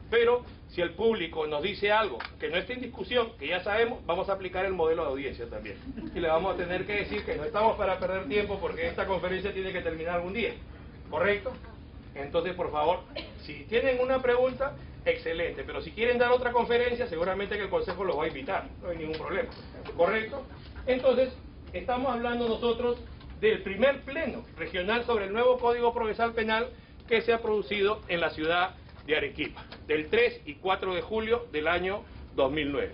Pero si el público nos dice algo que no esté en discusión, que ya sabemos, vamos a aplicar el modelo de audiencia también. Y le vamos a tener que decir que no estamos para perder tiempo porque esta conferencia tiene que terminar algún día. ¿Correcto? Entonces, por favor, si tienen una pregunta, excelente. Pero si quieren dar otra conferencia, seguramente que el Consejo los va a invitar. No hay ningún problema. ¿Correcto? Entonces, estamos hablando nosotros del primer pleno regional sobre el nuevo Código Procesal Penal que se ha producido en la ciudad de Arequipa, del 3 y 4 de julio del año 2009.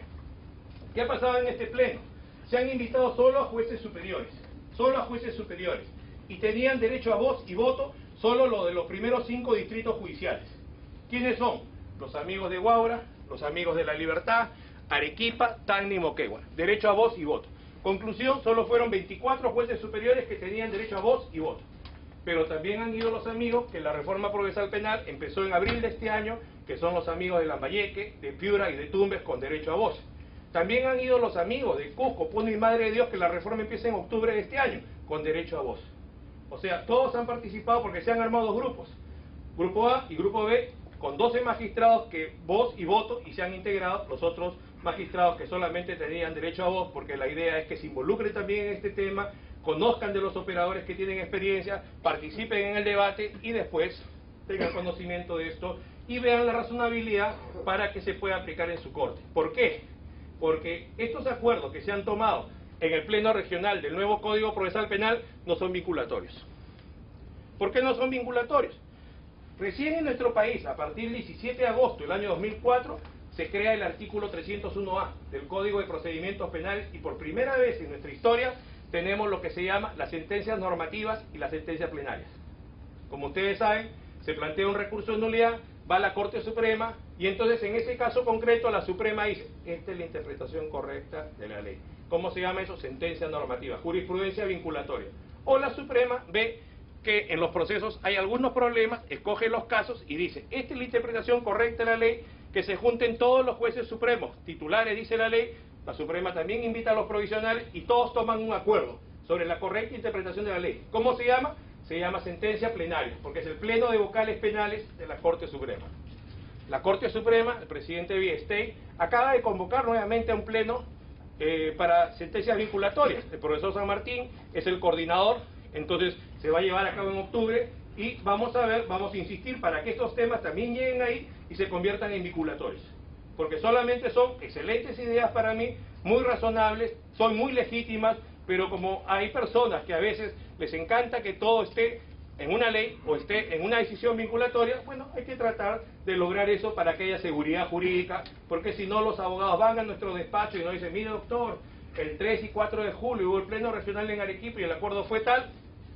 ¿Qué ha pasado en este pleno? Se han invitado solo a jueces superiores, y tenían derecho a voz y voto solo los de los primeros 5 distritos judiciales. ¿Quiénes son? Los amigos de Huaura, los amigos de La Libertad, Arequipa, Tacna y Moquegua. Derecho a voz y voto. Conclusión, solo fueron 24 jueces superiores que tenían derecho a voz y voto. Pero también han ido los amigos que la reforma procesal penal empezó en abril de este año, que son los amigos de Lambayeque, de Piura y de Tumbes con derecho a voz. También han ido los amigos de Cusco, Puno y Madre de Dios, que la reforma empieza en octubre de este año, con derecho a voz. O sea, todos han participado porque se han armado dos grupos, Grupo A y Grupo B, con 12 magistrados que voz y voto, y se han integrado los otros magistrados que solamente tenían derecho a voz, porque la idea es que se involucre también en este tema, conozcan de los operadores que tienen experiencia, participen en el debate y después tengan conocimiento de esto y vean la razonabilidad para que se pueda aplicar en su corte. ¿Por qué? Porque estos acuerdos que se han tomado en el Pleno Regional del nuevo Código Procesal Penal no son vinculatorios. ¿Por qué no son vinculatorios? Recién en nuestro país, a partir del 17 de agosto del año 2004, se crea el artículo 301A del Código de Procedimientos Penales y por primera vez en nuestra historia tenemos lo que se llama las sentencias normativas y las sentencias plenarias. Como ustedes saben, se plantea un recurso de nulidad, va a la Corte Suprema y entonces en ese caso concreto la Suprema dice, esta es la interpretación correcta de la ley. ¿Cómo se llama eso? Sentencia normativa, jurisprudencia vinculatoria. O la Suprema ve que en los procesos hay algunos problemas, escoge los casos y dice, esta es la interpretación correcta de la ley, que se junten todos los jueces supremos, titulares, dice la ley, la Suprema también invita a los provisionales y todos toman un acuerdo sobre la correcta interpretación de la ley. ¿Cómo se llama? Se llama sentencia plenaria, porque es el pleno de vocales penales de la Corte Suprema. La Corte Suprema, el presidente Villestey, acaba de convocar nuevamente a un pleno para sentencias vinculatorias. El profesor San Martín es el coordinador, entonces se va a llevar a cabo en octubre y vamos a ver, vamos a insistir para que estos temas también lleguen ahí y se conviertan en vinculatorios. Porque solamente son excelentes ideas para mí, muy razonables, son muy legítimas, pero como hay personas que a veces les encanta que todo esté en una ley o esté en una decisión vinculatoria, bueno, hay que tratar de lograr eso para que haya seguridad jurídica, porque si no los abogados van a nuestro despacho y nos dicen, mire doctor, el 3 y 4 de julio hubo el pleno regional en Arequipa y el acuerdo fue tal,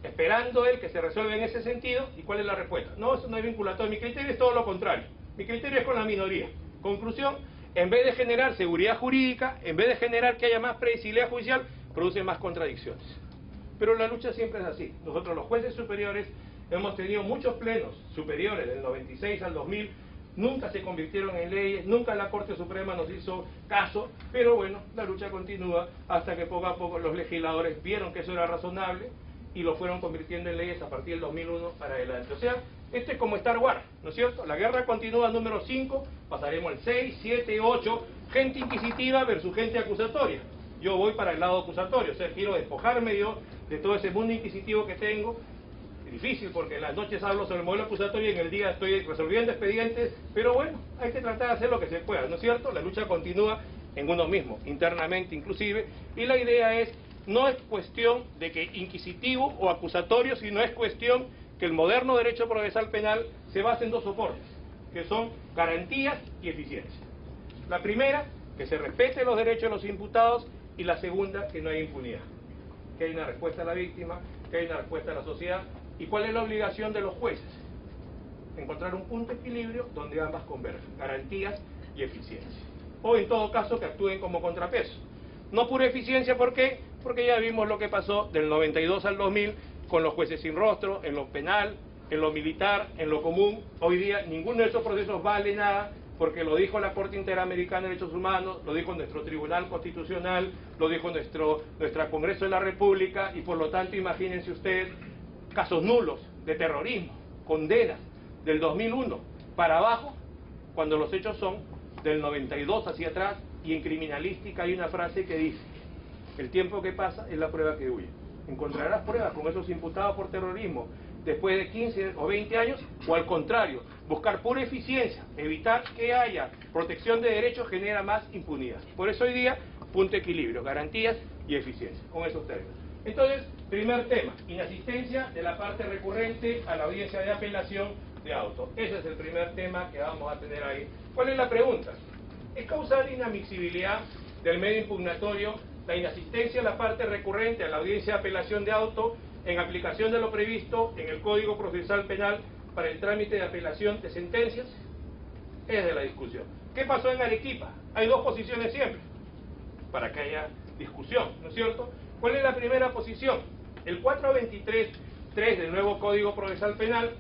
esperando él que se resuelva en ese sentido, ¿y cuál es la respuesta? No, eso no es vinculatorio, mi criterio es todo lo contrario, mi criterio es con la minoría. Conclusión, en vez de generar seguridad jurídica, en vez de generar que haya más predecibilidad judicial, produce más contradicciones. Pero la lucha siempre es así. Nosotros los jueces superiores hemos tenido muchos plenos superiores del 96 al 2000, nunca se convirtieron en leyes, nunca la Corte Suprema nos hizo caso, pero bueno, la lucha continúa hasta que poco a poco los legisladores vieron que eso era razonable y lo fueron convirtiendo en leyes a partir del 2001 para adelante. O sea, esto es como Star Wars, ¿no es cierto? La guerra continúa número 5, pasaremos al 6, 7, 8, gente inquisitiva versus gente acusatoria. Yo voy para el lado acusatorio, o sea, quiero despojarme yo de todo ese mundo inquisitivo que tengo. Es difícil porque en las noches hablo sobre el modelo acusatorio y en el día estoy resolviendo expedientes, pero bueno, hay que tratar de hacer lo que se pueda, ¿no es cierto? La lucha continúa en uno mismo, internamente inclusive, y la idea es, no es cuestión de que inquisitivo o acusatorio, sino es cuestión que el moderno derecho procesal penal se basa en dos soportes, que son garantías y eficiencia. La primera, que se respeten los derechos de los imputados, y la segunda, que no hay impunidad, que hay una respuesta a la víctima, que hay una respuesta a la sociedad. ¿Y cuál es la obligación de los jueces? Encontrar un punto de equilibrio donde ambas convergen, garantías y eficiencia. O en todo caso que actúen como contrapeso. No pura eficiencia, ¿por qué? Porque ya vimos lo que pasó del 92 al 2000 con los jueces sin rostro, en lo penal, en lo militar, en lo común. Hoy día ninguno de esos procesos vale nada, porque lo dijo la Corte Interamericana de Derechos Humanos, lo dijo nuestro Tribunal Constitucional, lo dijo nuestro Congreso de la República, y por lo tanto imagínense ustedes casos nulos de terrorismo, condenas del 2001 para abajo, cuando los hechos son del 92 hacia atrás, y en criminalística hay una frase que dice: el tiempo que pasa es la prueba que huye. Encontrarás pruebas con esos imputados por terrorismo después de 15 o 20 años, o al contrario, buscar pura eficiencia, evitar que haya protección de derechos genera más impunidad. Por eso hoy día, punto de equilibrio, garantías y eficiencia, con esos términos. Entonces, primer tema, inasistencia de la parte recurrente a la audiencia de apelación de auto. Ese es el primer tema que vamos a tener ahí. ¿Cuál es la pregunta? ¿Es causal inadmisibilidad del medio impugnatorio la inasistencia de la parte recurrente a la audiencia de apelación de auto en aplicación de lo previsto en el Código Procesal Penal para el trámite de apelación de sentencias? Es de la discusión. ¿Qué pasó en Arequipa? Hay dos posiciones siempre, para que haya discusión, ¿no es cierto? ¿Cuál es la primera posición? El 423.3 del nuevo Código Procesal Penal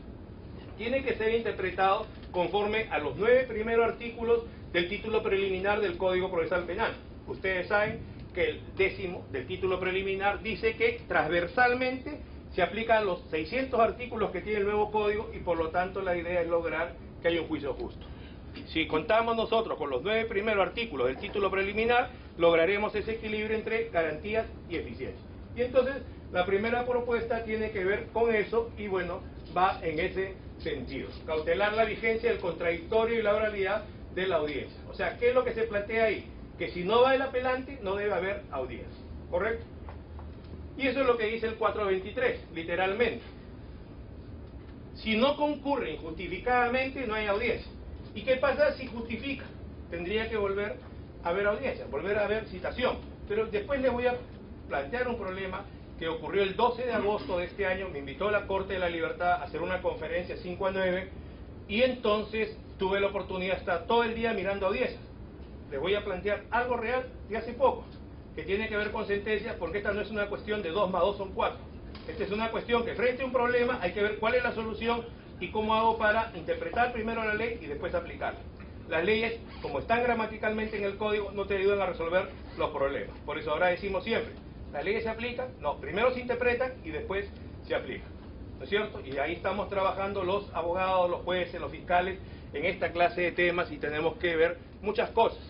tiene que ser interpretado conforme a los 9 primeros artículos del título preliminar del Código Procesal Penal. Ustedes saben que el 10º del título preliminar dice que transversalmente se aplican los 600 artículos que tiene el nuevo código, y por lo tanto la idea es lograr que haya un juicio justo. Si contamos nosotros con los 9 primeros artículos del título preliminar, lograremos ese equilibrio entre garantías y eficiencia. Y entonces la primera propuesta tiene que ver con eso, y bueno, va en ese sentido: cautelar la vigencia del contradictorio y la oralidad de la audiencia. O sea, ¿qué es lo que se plantea ahí? Que si no va el apelante, no debe haber audiencia, ¿correcto? Y eso es lo que dice el 423, literalmente. Si no concurre injustificadamente, no hay audiencia. ¿Y qué pasa si justifica? Tendría que volver a haber audiencia, volver a haber citación. Pero después les voy a plantear un problema que ocurrió el 12 de agosto de este año. Me invitó la Corte de la Libertad a hacer una conferencia 5 a 9, y entonces tuve la oportunidad de estar todo el día mirando audiencias. Les voy a plantear algo real de hace poco, que tiene que ver con sentencias, porque esta no es una cuestión de 2 más 2 son 4. Esta es una cuestión que frente a un problema hay que ver cuál es la solución y cómo hago para interpretar primero la ley y después aplicarla. Las leyes, como están gramaticalmente en el código, no te ayudan a resolver los problemas. Por eso ahora decimos siempre, las leyes se aplican, no, primero se interpretan y después se aplican, ¿no es cierto? Y ahí estamos trabajando los abogados, los jueces, los fiscales, en esta clase de temas, y tenemos que ver muchas cosas.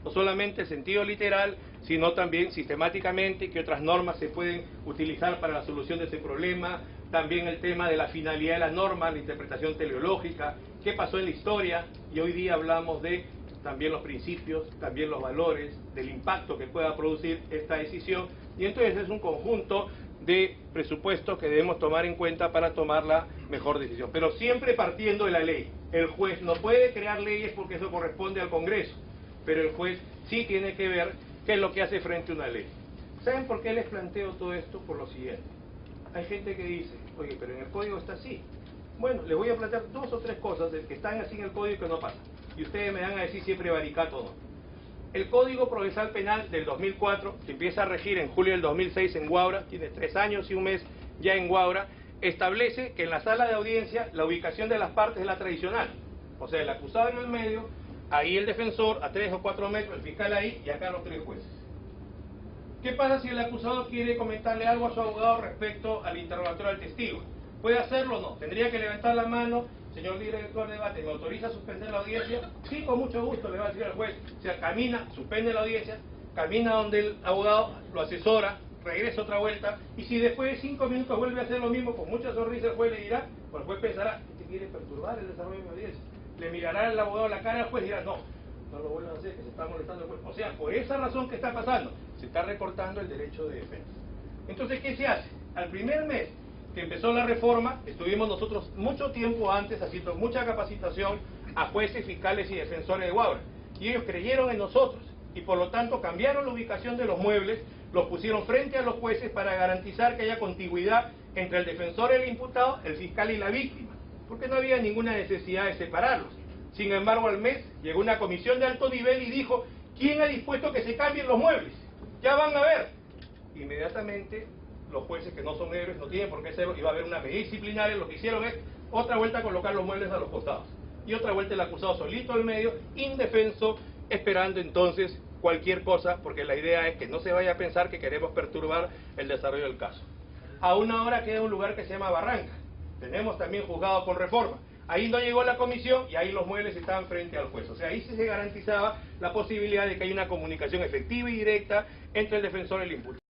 No solamente el sentido literal, sino también sistemáticamente qué otras normas se pueden utilizar para la solución de ese problema, también el tema de la finalidad de la norma, la interpretación teleológica, qué pasó en la historia, y hoy día hablamos de también los principios, también los valores, del impacto que pueda producir esta decisión, y entonces es un conjunto de presupuestos que debemos tomar en cuenta para tomar la mejor decisión, pero siempre partiendo de la ley. El juez no puede crear leyes porque eso corresponde al Congreso, pero el juez sí tiene que ver qué es lo que hace frente a una ley. ¿Saben por qué les planteo todo esto? Por lo siguiente. Hay gente que dice, oye, pero en el código está así. Bueno, les voy a plantear 2 o 3 cosas de que están así en el código y que no pasan. Y ustedes me van a decir si es prevaricato o no. El Código Procesal Penal del 2004, que empieza a regir en julio del 2006 en Huaura, tiene 3 años y un mes ya en Huaura, establece que en la sala de audiencia la ubicación de las partes es la tradicional. O sea, el acusado en el medio, ahí el defensor a 3 o 4 metros, el fiscal ahí, y acá los 3 jueces. ¿Qué pasa si el acusado quiere comentarle algo a su abogado respecto al interrogatorio del testigo? ¿Puede hacerlo o no? Tendría que levantar la mano. Señor director de debate, ¿me autoriza a suspender la audiencia? Sí, con mucho gusto, le va a decir al juez. O sea, camina, suspende la audiencia, camina donde el abogado lo asesora, regresa otra vuelta, y si después de 5 minutos vuelve a hacer lo mismo, con mucha sonrisa el juez le dirá, o el juez pensará, este quiere perturbar el desarrollo de mi audiencia. Le mirará al abogado la cara al juez y dirá, no lo vuelvan a hacer, que se está molestando el juez. O sea, por esa razón que está pasando, se está recortando el derecho de defensa. Entonces, ¿qué se hace? Al primer mes que empezó la reforma, estuvimos nosotros mucho tiempo antes haciendo mucha capacitación a jueces, fiscales y defensores de Huaura, y ellos creyeron en nosotros, y por lo tanto cambiaron la ubicación de los muebles, los pusieron frente a los jueces para garantizar que haya contigüidad entre el defensor y el imputado, el fiscal y la víctima, porque no había ninguna necesidad de separarlos. Sin embargo, al mes llegó una comisión de alto nivel y dijo, ¿quién ha dispuesto que se cambien los muebles? Ya van a ver. Inmediatamente los jueces, que no son héroes, no tienen por qué hacerlo, y va a haber una medida disciplinaria. Lo que hicieron es otra vuelta a colocar los muebles a los costados, y otra vuelta el acusado solito al medio, indefenso, esperando entonces cualquier cosa, porque la idea es que no se vaya a pensar que queremos perturbar el desarrollo del caso. A una hora queda un lugar que se llama Barranca. Tenemos también juzgado con reforma. ahí no llegó la comisión y ahí los muebles estaban frente al juez. O sea, ahí sí se garantizaba la posibilidad de que haya una comunicación efectiva y directa entre el defensor y el imputado.